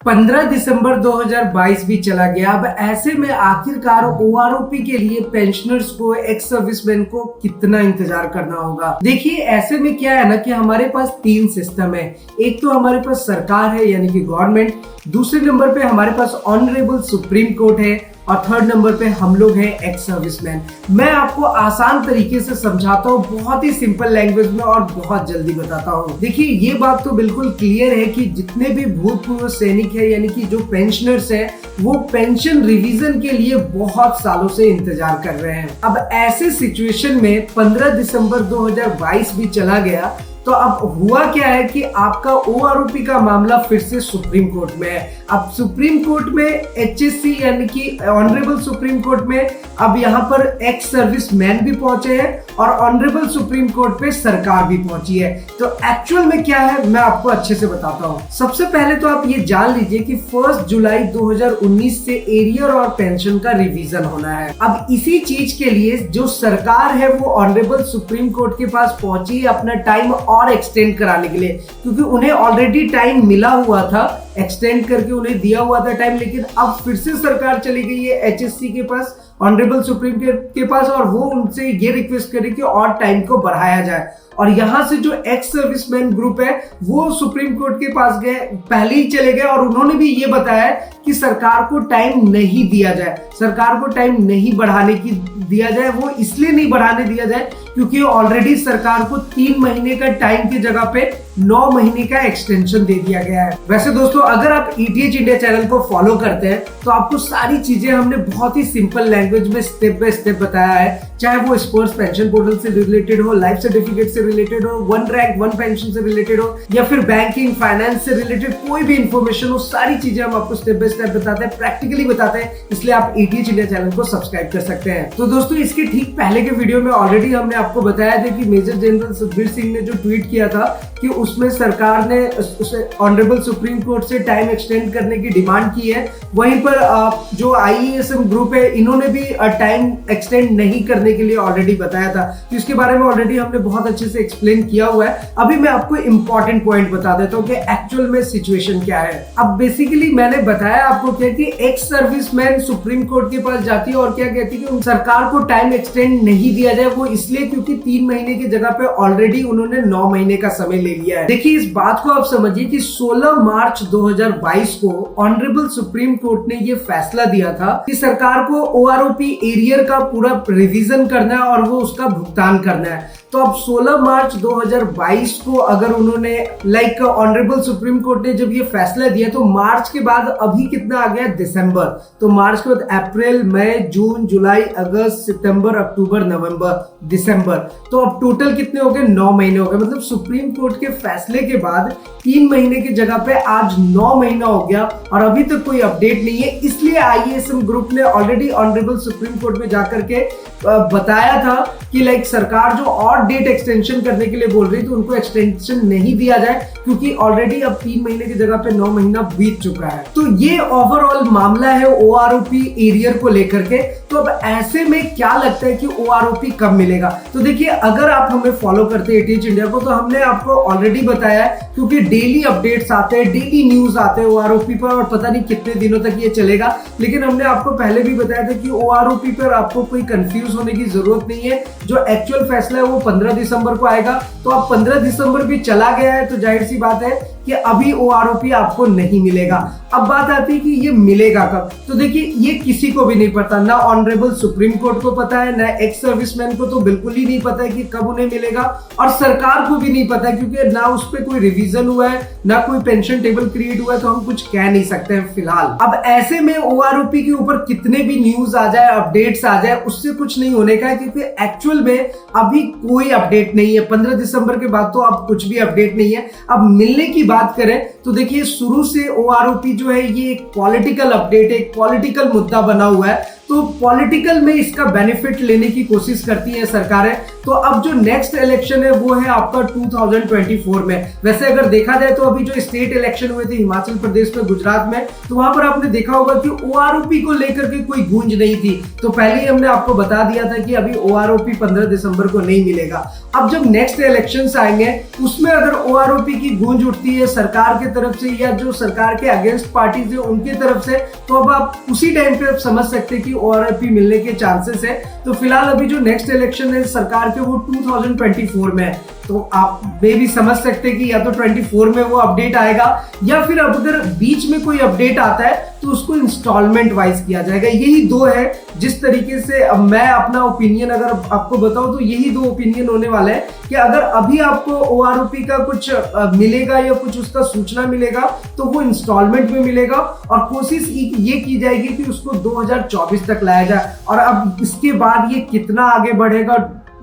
15 दिसंबर 2022 भी चला गया। अब ऐसे में आखिरकार ओआरओपी के लिए पेंशनर्स को, एक्स सर्विसमैन को कितना इंतजार करना होगा। देखिए, ऐसे में क्या है ना कि हमारे पास तीन सिस्टम है। एक तो हमारे पास सरकार है यानी कि गवर्नमेंट, दूसरे नंबर पे हमारे पास ऑनरेबल सुप्रीम कोर्ट है और थर्ड नंबर पे हम लोग हैं एक्स सर्विसमैन। मैं आपको आसान तरीके से समझाता हूँ, बहुत ही सिंपल लैंग्वेज में और बहुत जल्दी बताता हूँ। देखिए, ये बात तो बिल्कुल क्लियर है कि जितने भी भूतपूर्व सैनिक है यानी कि जो पेंशनर्स है, वो पेंशन रिवीजन के लिए बहुत सालों से इंतजार कर रहे हैं। अब ऐसे सिचुएशन में 15 दिसंबर 2022 भी चला गया, तो अब हुआ क्या है कि आपका ओआरओपी का मामला फिर से सुप्रीम कोर्ट में है। अब सुप्रीम कोर्ट में एचएससी यानी कि ऑनरेबल सुप्रीम कोर्ट में अब यहाँ पर एक्स सर्विसमैन भी पहुंचे हैं और ऑनरेबल सुप्रीम कोर्ट पे सरकार भी पहुंची है। तो एक्चुअल में क्या है मैं आपको अच्छे से बताता हूँ। सबसे पहले तो आप ये जान लीजिए कि 1 जुलाई 2019 से एरियर और पेंशन का रिवीजन होना है। अब इसी चीज के लिए जो सरकार है वो ऑनरेबल सुप्रीम कोर्ट के पास पहुंची है अपना टाइम और एक्सटेंड कराने के लिए, क्योंकि उन्हें ऑलरेडी टाइम मिला हुआ था, एक्सटेंड करके उन्हें दिया हुआ था टाइम। लेकिन अब फिर से सरकार चली गई है एचएससी के पास, ऑनरेबल सुप्रीम के पास, और वो उनसे ये रिक्वेस्ट करे कि और टाइम को बढ़ाया जाए। और यहाँ से जो एक्स सर्विसमैन ग्रुप है वो सुप्रीम कोर्ट के पास गए, पहले ही चले गए और उन्होंने भी ये बताया कि सरकार को टाइम नहीं दिया जाए, सरकार को टाइम नहीं बढ़ाने की दिया जाए। वो इसलिए नहीं बढ़ाने दिया जाए क्योंकि ऑलरेडी सरकार को 3 महीने का टाइम की जगह पे 9 महीने का एक्सटेंशन दे दिया गया है। वैसे दोस्तों, अगर आप ईटीएच इंडिया चैनल को फॉलो करते हैं तो आपको सारी चीजें हमने बहुत ही सिंपल लैंग्वेज में स्टेप बाय स्टेप बताया है, चाहे वो स्पोर्ट्स पेंशन पोर्टल से रिलेटेड हो, लाइफ सर्टिफिकेट से रिलेटेड हो, वन रैंक वन पेंशन से रिलेटेड हो, या फिर बैंकिंग फाइनेंस से रिलेटेड कोई भी इंफॉर्मेशन हो, सारी चीजें हम आपको स्टेप बाय स्टेप बताते हैं, प्रैक्टिकली बताते हैं। इसलिए आप ईटीएच इंडिया चैनल को सब्सक्राइब कर सकते हैं। तो दोस्तों, इसके ठीक पहले के वीडियो में ऑलरेडी हमने आपको बताया था कि मेजर जनरल सुखबीर सिंह ने जो ट्वीट किया था कि उसमें सरकार ने ऑनरेबल सुप्रीम कोर्ट से टाइम एक्सटेंड करने की डिमांड की है। वहीं पर जो आईएएसएम ग्रुप है, इन्होंने भी टाइम एक्सटेंड नहीं करने के लिए ऑलरेडी बताया था। तो इसके बारे में ऑलरेडी हमने बहुत अच्छे से एक्सप्लेन किया हुआ है। अभी मैं आपको इंपॉर्टेंट पॉइंट बता देता हूँ कि एक्चुअल में सिचुएशन क्या है। अब बेसिकली मैंने बताया आपको क्या कि एक्स सर्विसमैन सुप्रीम कोर्ट के पास जाती है और क्या कहती है कि सरकार को टाइम एक्सटेंड नहीं दिया जाए। वो इसलिए क्योंकि 3 महीने की जगह पे ऑलरेडी उन्होंने 9 महीने का समय ले लिया है। देखिए, इस बात को आप समझिए कि 16 मार्च 2022 को ऑनरेबल सुप्रीम कोर्ट ने ये फैसला दिया था कि सरकार को ओआरओपी एरियर का पूरा रिवीजन करना है और वो उसका भुगतान करना है। तो अब 16 मार्च 2022 को अगर उन्होंने ऑनरेबल सुप्रीम कोर्ट ने जब ये फैसला दिया, तो मार्च के बाद अभी कितना आ गया, दिसंबर। तो मार्च के बाद अप्रैल, मई, जून, जुलाई, अगस्त, सितंबर, अक्टूबर, नवंबर, दिसंबर, तो अब टोटल कितने हो गए, 9 महीने हो गए। मतलब सुप्रीम कोर्ट के फैसले के बाद 3 महीने की जगह पे आज 9 महीना हो गया और अभी तक कोई अपडेट नहीं है। इसलिए आईएएसएम ग्रुप ने ऑलरेडी ऑनरेबल सुप्रीम कोर्ट में जाकर के बताया था कि सरकार जो और डेट एक्सटेंशन करने के लिए बोल रही तो उनको एक्सटेंशन नहीं दिया जाए, क्योंकि ऑलरेडी अब 3 महीने की जगह पे 9 महीना बीत चुका है। तो ये ओवरऑल मामला है ओआरओपी एरियर को लेकर के। तो अब ऐसे में क्या लगता है कि ओआरओपी कब मिलेगा? तो देखिए, अगर आप हमें फॉलो करते हैं ईटीएच इंडिया को, तो हमने आपको ऑलरेडी बताया है, क्योंकि डेली अपडेट्स आते हैं, डेली न्यूज आते हैं ओआरओपी पर, और पता नहीं कितने दिनों तक ये चलेगा। लेकिन हमने आपको पहले भी बताया था कि ओआरओपी पर आपको कोई कंफ्यूज होने की जरूरत नहीं है। जो एक्चुअल फैसला है वो 15 दिसंबर को आएगा। तो अब 15 दिसंबर भी चला गया है, तो जाहिर सी बात है कि अभी ओआरओपी आपको नहीं मिलेगा। अब बात आती है कि ये मिलेगा कब। तो देखिए, ये किसी को भी नहीं पता, ना ऑनरेबल सुप्रीम कोर्ट को पता है, ना एक्स सर्विसमैन को तो बिल्कुल ही नहीं पता है कि कब उन्हें मिलेगा, और सरकार को भी नहीं पता है, क्योंकि ना उस पर कोई रिवीजन हुआ है, ना कोई पेंशन टेबल क्रिएट हुआ है, तो हम कुछ कह नहीं सकते हैं फिलहाल। अब ऐसे में ओआरओपी के ऊपर कितने भी न्यूज आ जाए, अपडेट्स आ जाए, उससे कुछ नहीं होने का है, क्योंकि एक्चुअल में अभी कोई अपडेट नहीं है। 15 दिसंबर के बाद तो अब कुछ भी अपडेट नहीं है। अब मिलने की बात करें तो देखिए, शुरू से ओआरओपी जो है ये एक पॉलिटिकल अपडेट है, एक पॉलिटिकल मुद्दा बना हुआ है। तो पॉलिटिकल में इसका बेनिफिट लेने की कोशिश करती है सरकारें। तो अब जो नेक्स्ट इलेक्शन है वो है आपका 2024 में। वैसे अगर देखा जाए तो अभी जो स्टेट इलेक्शन हुए थे हिमाचल प्रदेश में, गुजरात में, तो वहां पर आपने देखा होगा कि ओआरओपी को लेकर के कोई गूंज नहीं थी। तो पहले ही हमने आपको बता दिया था कि अभी ओआरओपी 15 दिसंबर को नहीं मिलेगा। अब जब नेक्स्ट इलेक्शंस आएंगे उसमें अगर ओआरओपी की गूंज उठती है सरकार की तरफ से या जो सरकार के अगेंस्ट पार्टीज है उनकी तरफ से, तो अब आप उसी टाइम पे आप समझ सकते हैं कि ORP मिलने के चांसेस है। तो फिलहाल अभी जो नेक्स्ट इलेक्शन है सरकार के वो 2024 में है, तो आप वे भी समझ सकते हैं कि या तो 24 में वो अपडेट आएगा या फिर अब अगर बीच में कोई अपडेट आता है तो उसको इंस्टॉलमेंट वाइज किया जाएगा। यही दो है जिस तरीके से अब मैं अपना ओपिनियन अगर आपको बताऊं तो यही दो ओपिनियन होने वाले हैं कि अगर अभी आपको ORP का कुछ मिलेगा या कुछ उसका सूचना मिलेगा तो वो इंस्टॉलमेंट में मिलेगा और कोशिश ये की जाएगी कि उसको 2024 तक लाया जाए, और अब इसके बाद ये कितना आगे बढ़ेगा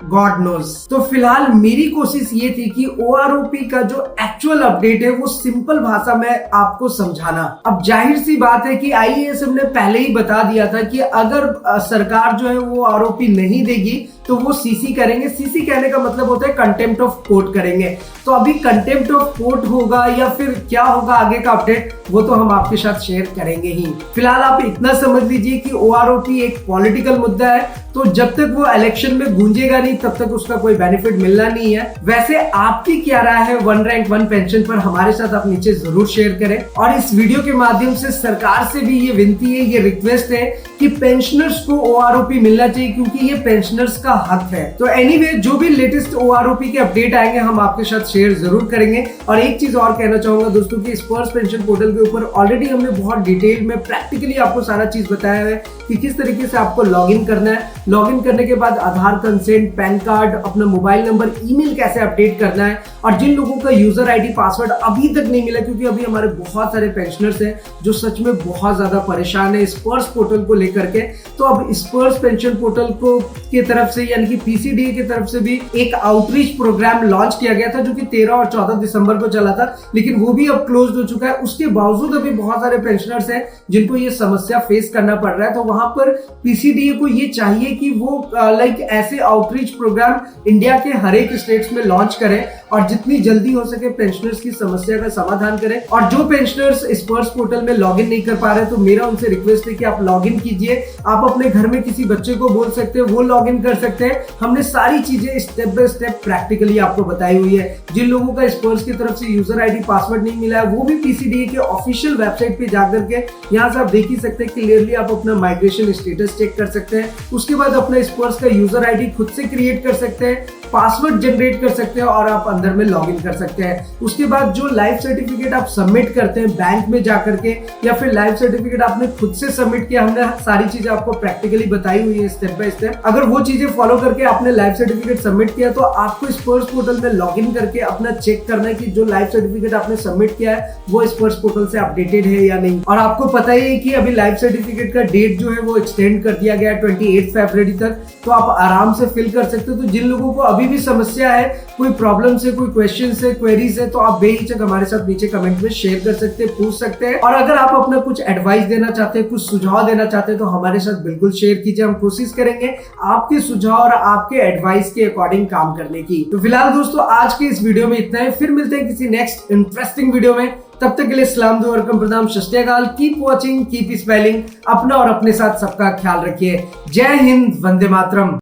गॉड नोज। तो फिलहाल मेरी कोशिश ये थी कि ORP का जो एक्चुअल अपडेट है वो सिंपल भाषा में आपको समझाना। अब जाहिर सी बात है कि IASM ने पहले ही बता दिया था कि अगर सरकार जो है वो ORP नहीं देगी तो वो CC करेंगे। CC कहने का मतलब होता है कंटेम्प्ट ऑफ कोर्ट करेंगे। तो अभी कंटेम्प्ट ऑफ कोर्ट होगा या फिर क्या होगा आगे का अपडेट, वो तो हम आपके साथ शेयर करेंगे ही। फिलहाल आप इतना समझ लीजिए कि ORP एक पॉलिटिकल मुद्दा है, तो जब तक वो इलेक्शन में गूंजेगा नहीं तब तक उसका कोई बेनिफिट मिलना नहीं है। वैसे आपकी क्या राय है वन रैंक वन पेंशन पर, हमारे साथ आप नीचे जरूर शेयर करें। और इस वीडियो के माध्यम से सरकार से भी ये विनती है, ये रिक्वेस्ट है कि पेंशनर्स को ORP मिलना चाहिए, क्योंकि ये पेंशनर्स का हक है। तो एनीवे जो भी लेटेस्ट ORP के अपडेट आएंगे हम आपके साथ शेयर जरूर करेंगे। और एक चीज और कहना चाहूंगा दोस्तों कि स्पर्श पेंशन पोर्टल के ऊपर ऑलरेडी हमने बहुत डिटेल में प्रैक्टिकली आपको सारा चीज बताया है कि किस तरीके से आपको लॉगिन करना है। लॉगिन करने के बाद आधार, कंसेंट, पैन कार्ड, अपना मोबाइल नंबर, ईमेल कैसे अपडेट करना है। और जिन लोगों का यूजर ID पासवर्ड अभी तक नहीं मिला, क्योंकि अभी हमारे बहुत सारे पेंशनर्स हैं जो सच में बहुत ज्यादा परेशान है स्पर्श पोर्टल को लेकर के, तो अब स्पर्श पेंशन पोर्टल को की तरफ से यानी कि PCDA की तरफ से भी एक आउटरीच प्रोग्राम लॉन्च किया गया था जो कि 13 और 14 दिसंबर को चला था, लेकिन वो भी अब क्लोज हो चुका है। उसके बावजूद अभी बहुत सारे पेंशनर्स हैं जिनको ये समस्या फेस करना पड़ रहा है। तो वहां पर PCDA को ये चाहिए कि वो ऐसे आउटरीच प्रोग्राम इंडिया के हर एक स्टेट्स में लॉन्च करें और जितनी जल्दी हो सके पेंशनर्स की समस्या का समाधान करें। और जो पेंशनर्स स्पर्श पोर्टल में लॉगिन नहीं कर पा रहे तो मेरा उनसे रिक्वेस्ट है कि आप लॉगिन कीजिए। आप अपने घर में किसी बच्चे को बोल सकते हैं, वो लॉगिन कर सकते हैं। हमने सारी चीजें स्टेप बाय स्टेप प्रैक्टिकली आपको बताई हुई है। जिन लोगों का स्पर्श की तरफ से यूजर ID पासवर्ड नहीं मिला है वो भी PCDA के ऑफिशियल वेबसाइट पे जाकर के यहाँ से आप देख ही सकते हैं क्लियरली। आप अपना माइग्रेशन स्टेटस चेक कर सकते हैं, उसके बाद अपना स्पर्श का यूजर ID खुद से क्रिएट कर सकते हैं, पासवर्ड जनरेट कर सकते हैं और आप अंदर में लॉगिन कर सकते हैं। उसके बाद जो लाइफ सर्टिफिकेट आप सबमिट करते हैं बैंक में जाकर के, या फिर लाइफ सर्टिफिकेट आपने खुद से सबमिट किया, हमने सारी चीजें आपको प्रैक्टिकली बताई हुई है स्टेप बाय स्टेप। अगर वो चीजें फॉलो करके आपने लाइफ सर्टिफिकेट सबमिट किया तो आपको स्पर्श पोर्टल में लॉगिन करके अपना चेक करना है कि जो लाइफ सर्टिफिकेट आपने सबमिट किया है वो स्पर्श पोर्टल से अपडेटेड है या नहीं। और आपको पता ही है कि अभी लाइफ सर्टिफिकेट का डेट जो है वो एक्सटेंड कर दिया गया है 28 फरवरी तक, तो आप आराम से फिल कर सकते हो। तो जिन लोगों को अभी भी समस्या है, कोई प्रॉब्लम है, कोई क्वेश्चन है, क्वेरीज है, तो आप बेहिचक हमारे साथ नीचे कमेंट में शेयर कर सकते हैं, पूछ सकते हैं। और अगर आप अपना कुछ एडवाइस देना चाहते हैं, कुछ सुझाव देना चाहते हैं तो हमारे साथ बिल्कुल शेयर कीजिए। हम कोशिश करेंगे आपके सुझाव और आपके एडवाइस के अकॉर्डिंग काम करने की। तो फिलहाल दोस्तों आज के इस वीडियो में इतना है, फिर मिलते हैं किसी नेक्स्ट इंटरेस्टिंग वीडियो में। तब तक के लिए सलाम दो, वेलकम, प्रणाम, सत श्री अकाल। Keep watching, keep smiling. अपना और अपने साथ सबका ख्याल रखिए। जय हिंद, वंदे मातरम।